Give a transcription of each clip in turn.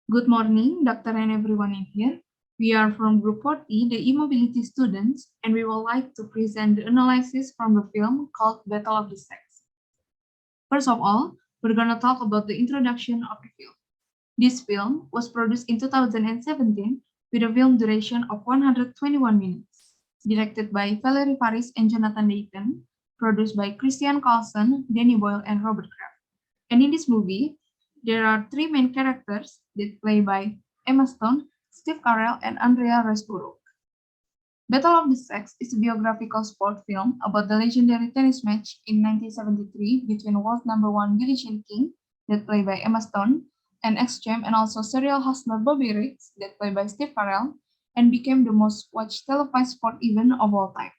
Good morning, Doctor and everyone in here. We are from Group 40, the e-mobility students, and we would like to present the analysis from the film called Battle of the Sexes. First of all, we're gonna talk about the introduction of the film. This film was produced in 2017 with a film duration of 121 minutes, directed by Valerie Faris and Jonathan Dayton, produced by Christian Carlson, Danny Boyle, and Robert Kraft. And in this movie, there are three main characters that play by Emma Stone, Steve Carell, and Andrea Riseborough. Battle of the Sexes is a biographical sport film about the legendary tennis match in 1973 between world number one Billie Jean King, that played by Emma Stone, and ex-champ and also serial hustler Bobby Riggs, that played by Steve Carell, and became the most watched televised sport event of all time.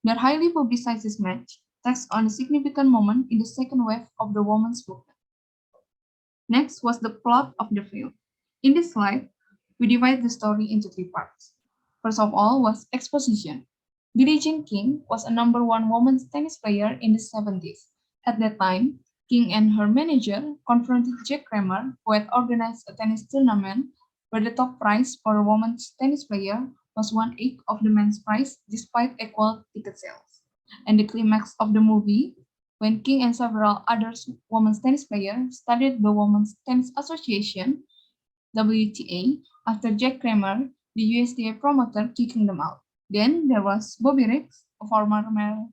Their highly publicized match takes on a significant moment in the second wave of the women's movement. Next was the plot of the film. In this slide, we divide the story into three parts. First of all was exposition. Billie Jean King was a number one women's tennis player in the 70s. At that time, King and her manager confronted Jack Kramer, who had organized a tennis tournament where the top prize for a women's tennis player was one-eighth of the men's prize despite equal ticket sales. And the climax of the movie, when King and several other women's tennis players started the Women's Tennis Association, WTA, after Jack Kramer, the USTA promoter, kicking them out. Then there was Bobby Riggs, a former male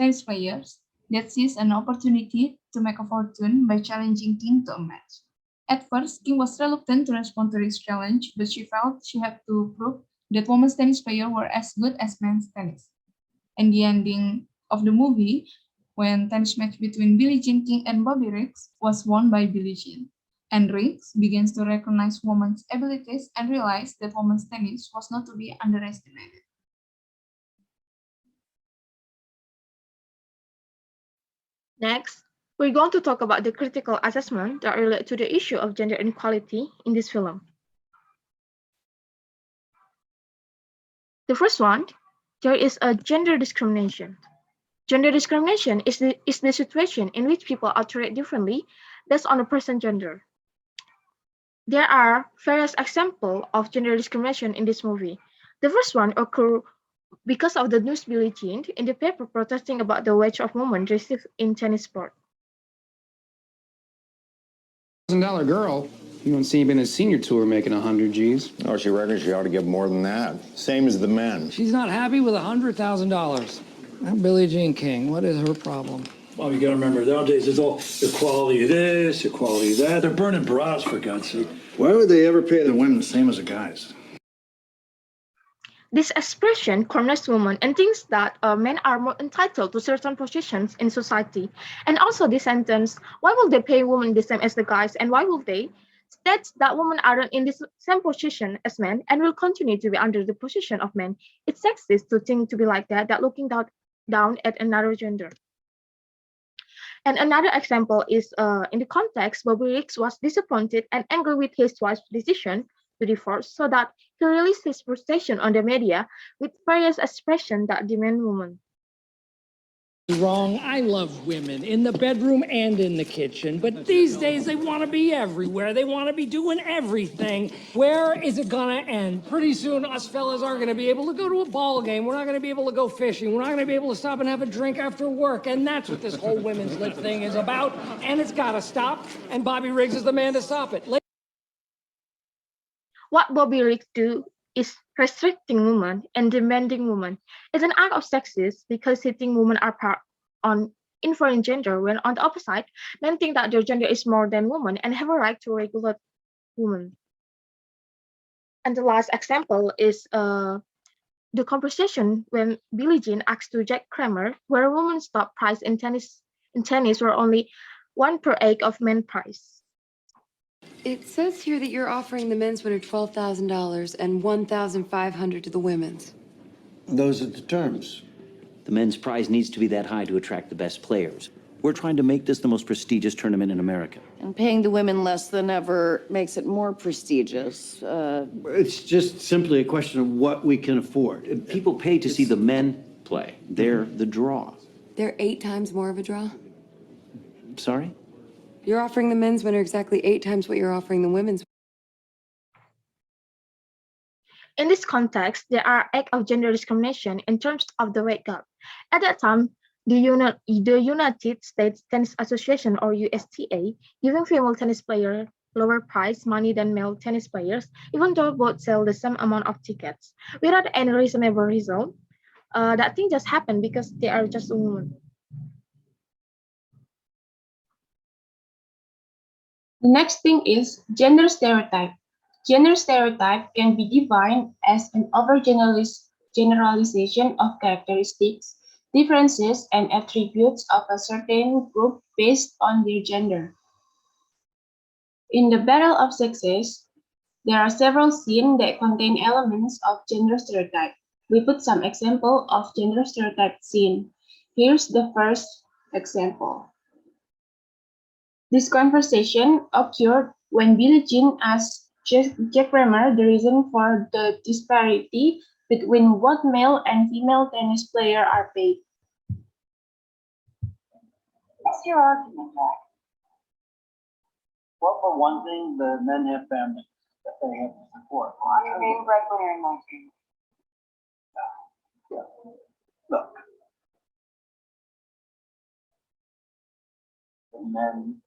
tennis player, that seized an opportunity to make a fortune by challenging King to a match. At first, King was reluctant to respond to this challenge, but she felt she had to prove that women's tennis players were as good as men's tennis. And the ending of the movie, when tennis match between Billie Jean King and Bobby Riggs, was won by Billie Jean. And Riggs begins to recognize women's abilities and realize that women's tennis was not to be underestimated. Next, we're going to talk about the critical assessment that relate to the issue of gender inequality in this film. The first one, there is a gender discrimination. Gender discrimination is the situation in which people are treated differently based on a person's gender. There are various examples of gender discrimination in this movie. The first one occurred because of the news Billie Jean in the paper protesting about the wage of women received in tennis sport. $1,000 girl. You don't see him in his senior tour making 100 G's. Oh, she reckons she ought to get more than that. Same as the men. She's not happy with $100,000. Billie Jean King, what is her problem? Well, you gotta remember, nowadays it's all equality of this, equality of that. They're burning bras, for God's sake. Why would they ever pay the women the same as the guys? This expression corners women and thinks that men are more entitled to certain positions in society. And also this sentence, why will they pay women the same as the guys and why will they? States that women aren't in the same position as men and will continue to be under the position of men. It's sexist to think to be like that looking down at another gender. And another example is in the context, Bobby Riggs was disappointed and angry with his wife's decision to divorce, so that he released his frustration on the media with various expressions that demand women. Wrong. I love women in the bedroom and in the kitchen, but these days they want to be everywhere. They want to be doing everything. Where is it gonna end? Pretty soon us fellas aren't gonna be able to go to a ball game. We're not gonna be able to go fishing. We're not gonna be able to stop and have a drink after work. And that's what this whole women's lib thing is about. And it's gotta stop. And Bobby Riggs is the man to stop it. What Bobby Riggs do is restricting women and demanding women. It's an act of sexism because he thinks women are part on inferior gender, when on the opposite, men think that their gender is more than women and have a right to regulate women. And the last example is the conversation when Billie Jean asked to Jack Kramer where a woman's top prize in tennis were only 1 per egg of men prize. It says here that you're offering the men's winner $12,000 and $1,500 to the women's. Those are the terms. The men's prize needs to be that high to attract the best players. We're trying to make this the most prestigious tournament in America. And paying the women less than ever makes it more prestigious. It's just simply a question of what we can afford. People pay to see the men play. They're the draw. They're 8 times more of a draw? Sorry? You're offering the men's winner exactly 8 times what you're offering the women's In this context, there are acts of gender discrimination in terms of the weight gap. At that time, the United States Tennis Association, or USTA, giving female tennis players lower prize money than male tennis players, even though both sell the same amount of tickets, without any reasonable result. That thing just happened because they are just women. The next thing is gender stereotype. Gender stereotype can be defined as an overgeneralization of characteristics, differences, and attributes of a certain group based on their gender. In the Battle of Sexes, there are several scenes that contain elements of gender stereotype. We put some example of gender stereotype scene. Here's the first example. This conversation occurred when Billie Jean asked Jack Kramer the reason for the disparity between what male and female tennis players are paid. What's your argument, Jack? Well, for one thing, the men have families that they have to support. I'm your main breadwinner in my family. Yeah. Look. The men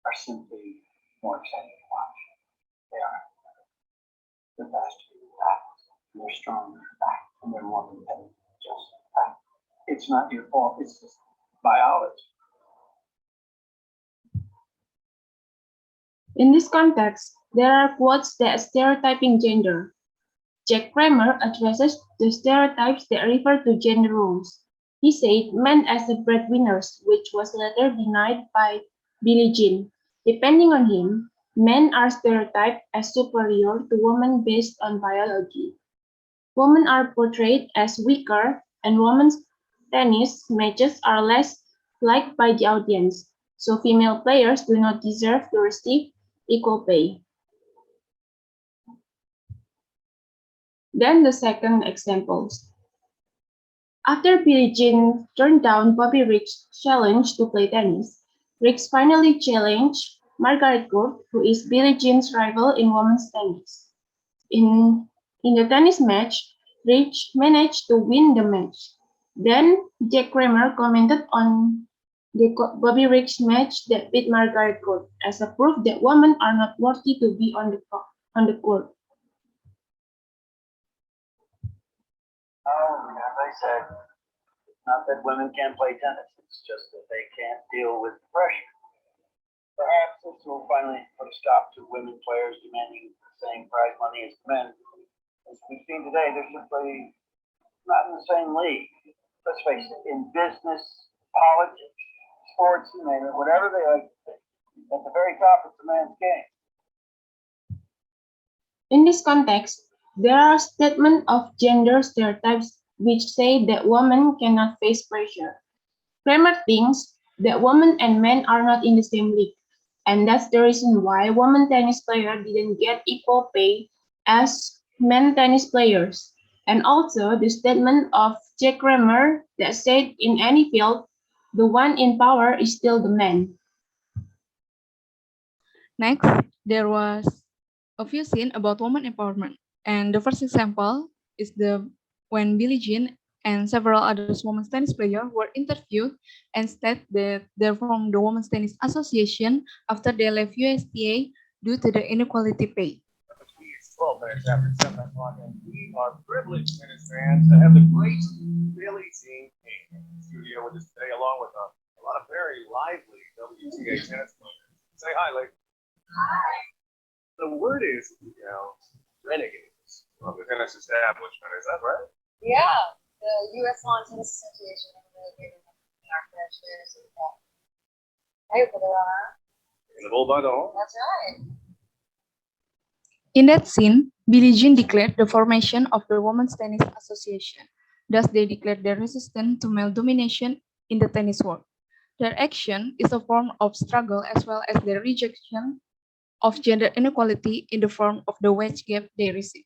are simply more exciting to watch. They are. They're faster, they're stronger, and they're more competitive. Just that. It's not your fault. It's just biology. In this context, there are quotes that stereotyping gender. Jack Kramer addresses the stereotypes that refer to gender roles. He said men as the breadwinners, which was later denied by Billie Jean. Depending on him, men are stereotyped as superior to women based on biology. Women are portrayed as weaker, and women's tennis matches are less liked by the audience, so female players do not deserve to receive equal pay. Then the second examples. After Billie Jean turned down Bobby Riggs' challenge to play tennis, Riggs finally challenged Margaret Court, who is Billie Jean's rival in women's tennis. In the tennis match, Riggs managed to win the match. Then Jack Kramer commented on the Bobby Riggs match that beat Margaret Court as a proof that women are not worthy to be on the court. Oh, as I said, it's not that women can't play tennis. It's just that they can't deal with the pressure. Perhaps this will finally put a stop to women players demanding the same prize money as men. As we've seen today, they're simply not in the same league. Let's face it, in business, politics, sports, you name it, whatever they like, at the very top, it's a man's game. In this context, there are statements of gender stereotypes which say that women cannot face pressure. Kramer thinks that women and men are not in the same league, and that's the reason why women tennis players didn't get equal pay as men tennis players. And also the statement of Jack Kramer that said in any field, the one in power is still the man. Next, there was a few scenes about women empowerment. And the first example is when Billie Jean and several other women's tennis players were interviewed and said that they're from the Women's Tennis Association after they left USTA due to the inequality pay. It's 12 minutes after 7 o'clock, and we are privileged tennis fans to have the great Billie Jean King in the studio with us today, along with a lot of very lively WTA tennis players. Say hi, Lee. Hi. The word is, renegades of the tennis establishment. Is that right? Yeah, the U.S. Lawn Tennis Association has really given our fair shares of that. Hey, for the That's right. In that scene, Billie Jean declared the formation of the Women's Tennis Association. Thus, they declared their resistance to male domination in the tennis world. Their action is a form of struggle as well as their rejection of gender inequality in the form of the wage gap they receive.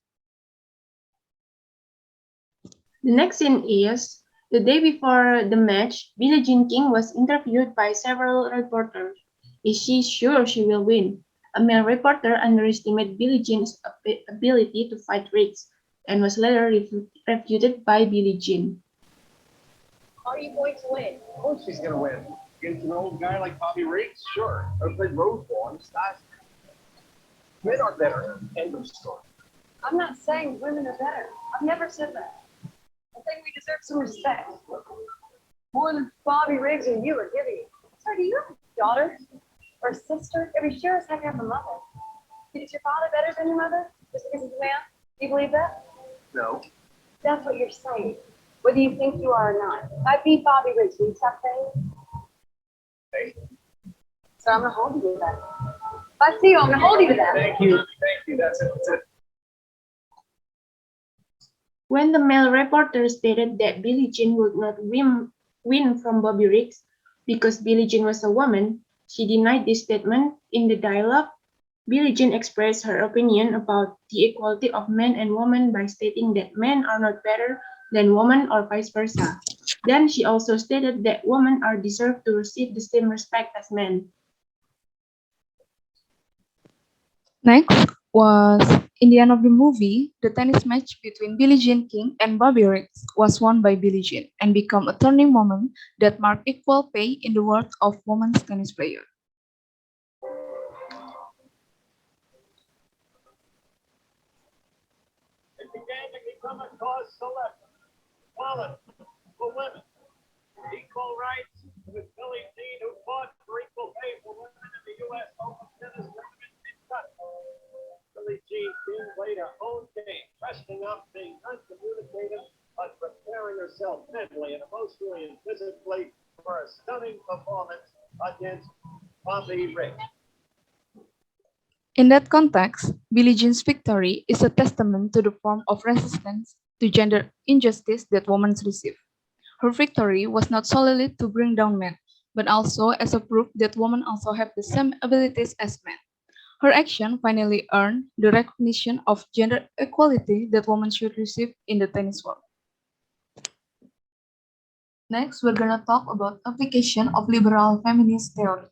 The next scene is the day before the match, Billie Jean King was interviewed by several reporters. Is she sure she will win? A male reporter underestimated Billie Jean's ability to fight Riggs. and was later refuted by Billie Jean. Are you going to win? Of course she's gonna win. Against an old guy like Bobby Riggs? Sure. I played Rose Bowl on Stars. Men are better. End of story. I'm not saying women are better. I've never said that. I think we deserve some respect. More than Bobby Riggs or you are giving. Sir, do you have a daughter? Or a sister? If you sure as heck have a mother. Is your father better than your mother? Just because he's a man? Do you believe that? No. That's what you're saying. Whether you think you are or not. If I beat Bobby Riggs, will you stop saying? Hey. So I'm gonna hold you to that. If I see you, I'm gonna hold you to that. Thank you. Thank you. That's it. That's it. When the male reporter stated that Billie Jean would not win from Bobby Riggs because Billie Jean was a woman, she denied this statement. In the dialogue, Billie Jean expressed her opinion about the equality of men and women by stating that men are not better than women or vice versa. Then she also stated that women are deserved to receive the same respect as men. Next was in the end of the movie, the tennis match between Billie Jean King and Bobby Riggs was won by Billie Jean and became a turning moment that marked equal pay in the world of women's tennis players. It began to become a cause célèbre. Wallet for women. Equal rights with Billie Jean, who fought for equal pay for women in the U.S. Open tennis tournament in Kentucky. Billie Jean King played her own game, resting up, being uncommunicative, but preparing herself mentally and emotionally and physically for a stunning performance against Bobby Riggs. In that context, Billie Jean's victory is a testament to the form of resistance to gender injustice that women receive. Her victory was not solely to bring down men, but also as a proof that women also have the same abilities as men. Her action finally earned the recognition of gender equality that women should receive in the tennis world. Next, we're gonna talk about application of liberal feminist theory.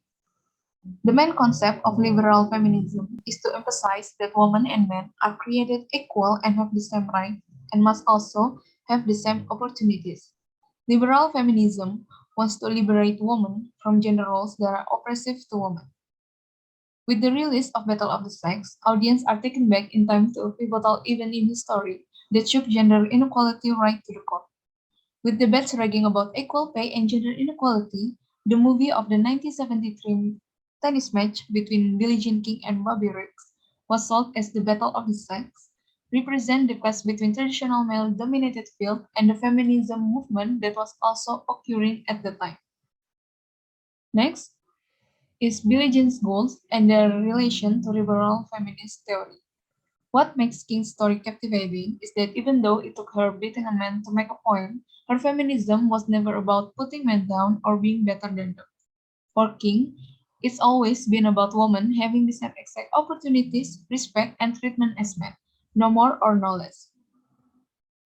The main concept of liberal feminism is to emphasize that women and men are created equal and have the same rights and must also have the same opportunities. Liberal feminism wants to liberate women from gender roles that are oppressive to women. With the release of Battle of the Sexes, audiences are taken back in time to a pivotal event in history that shook gender inequality right to the core. With debates raging about equal pay and gender inequality, the movie of the 1973 tennis match between Billie Jean King and Bobby Riggs was sold as the Battle of the Sexes, represent the clash between traditional male-dominated field and the feminism movement that was also occurring at the time. Next is Billie Jean's goals and their relation to liberal feminist theory. What makes King's story captivating is that even though it took her beating a man to make a point, her feminism was never about putting men down or being better than them. For King, it's always been about women having the same exact opportunities, respect, and treatment as men, no more or no less.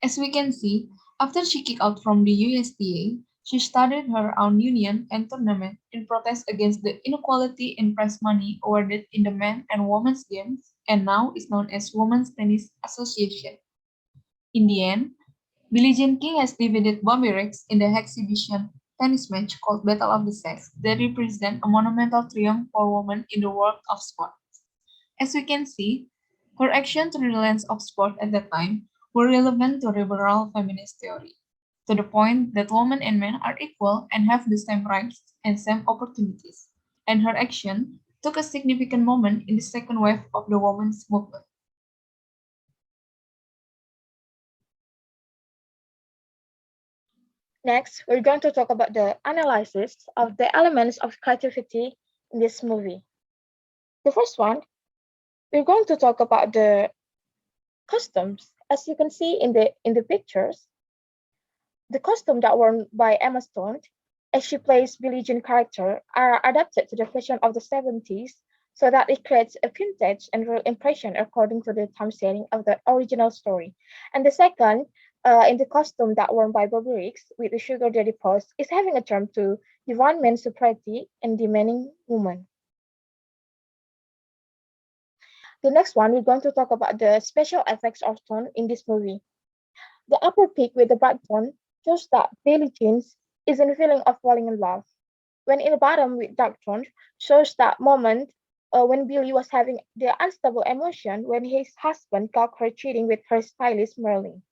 As we can see, after she kicked out from the USTA, she started her own union and tournament in protest against the inequality in prize money awarded in the men and women's games, and now is known as Women's Tennis Association. In the end, Billie Jean King has defeated Bobby Riggs in the exhibition tennis match called Battle of the Sexes that represent a monumental triumph for women in the world of sport. As we can see, her action through the lens of sport at that time were relevant to liberal feminist theory, to the point that women and men are equal and have the same rights and same opportunities. And her action took a significant moment in the second wave of the women's movement. Next, we're going to talk about the analysis of the elements of creativity in this movie. The first one, we're going to talk about the costumes. As you can see in the pictures, the costume that worn by Emma Stone, as she plays Billie Jean character, are adapted to the fashion of the 70s so that it creates a vintage and real impression according to the time setting of the original story. And the second, in the costume that worn by Bobby Riggs with the sugar daddy pose, is having a term to divine man's superiority and demanding woman. The next one, we're going to talk about the special effects of tone in this movie. The upper peak with the bright tone shows that Billie Jean is in the feeling of falling in love, when in the bottom with dark tone shows that moment when Billy was having the unstable emotion when his husband caught her cheating with her stylist Merlin.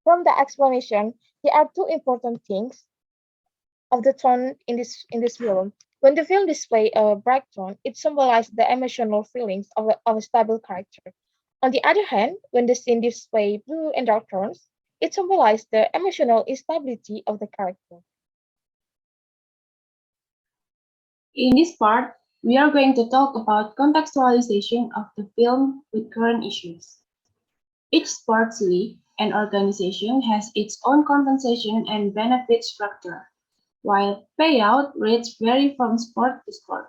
From the explanation, there are two important things of the tone in this film. When the film displays a bright tone, it symbolizes the emotional feelings of a stable character. On the other hand, when the scene displays blue and dark tones, it symbolizes the emotional instability of the character. In this part, we are going to talk about contextualization of the film with current issues. Each sports league and organization has its own compensation and benefit structure, while payout rates vary from sport to sport.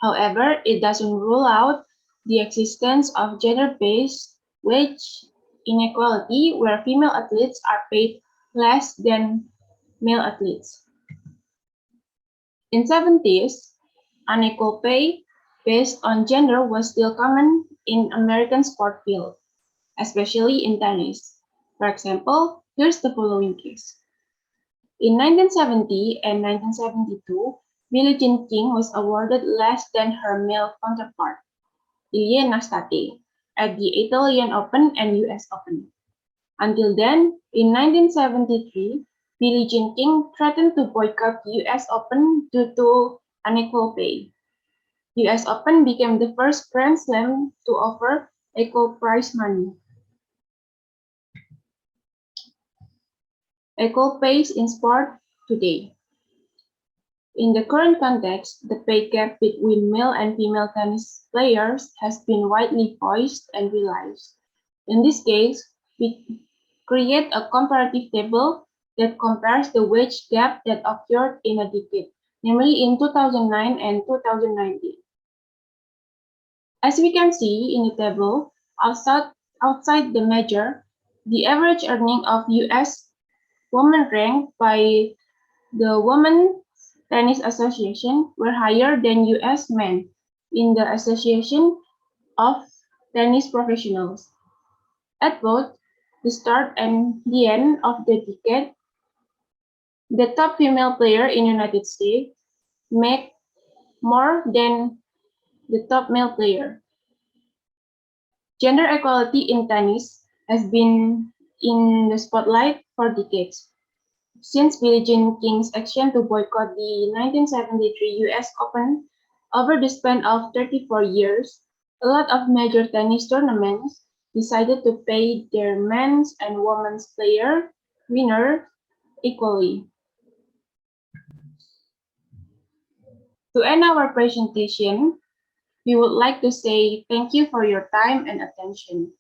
However, it doesn't rule out the existence of gender-based wage inequality where female athletes are paid less than male athletes. In 70s, unequal pay based on gender was still common in American sport field, especially in tennis. For example, here's the following case. In 1970 and 1972, Billie Jean King was awarded less than her male counterpart, Ilie Nastase, at the Italian Open and US Open. Until then, in 1973, Billie Jean King threatened to boycott US Open due to unequal pay. US Open became the first Grand Slam to offer equal prize money. Equal pay in sport today. In the current context, the pay gap between male and female tennis players has been widely voiced and realized. In this case, we create a comparative table that compares the wage gap that occurred in a decade, namely in 2009 and 2019. As we can see in the table, outside the major, the average earning of US women ranked by the Women's Tennis Association were higher than US men in the Association of Tennis Professionals. At both the start and the end of the decade, the top female player in the United States make more than the top male player. Gender equality in tennis has been in the spotlight for decades. Since Billie Jean King's action to boycott the 1973 US Open, over the span of 34 years, a lot of major tennis tournaments decided to pay their men's and women's player winner equally. To end our presentation, we would like to say thank you for your time and attention.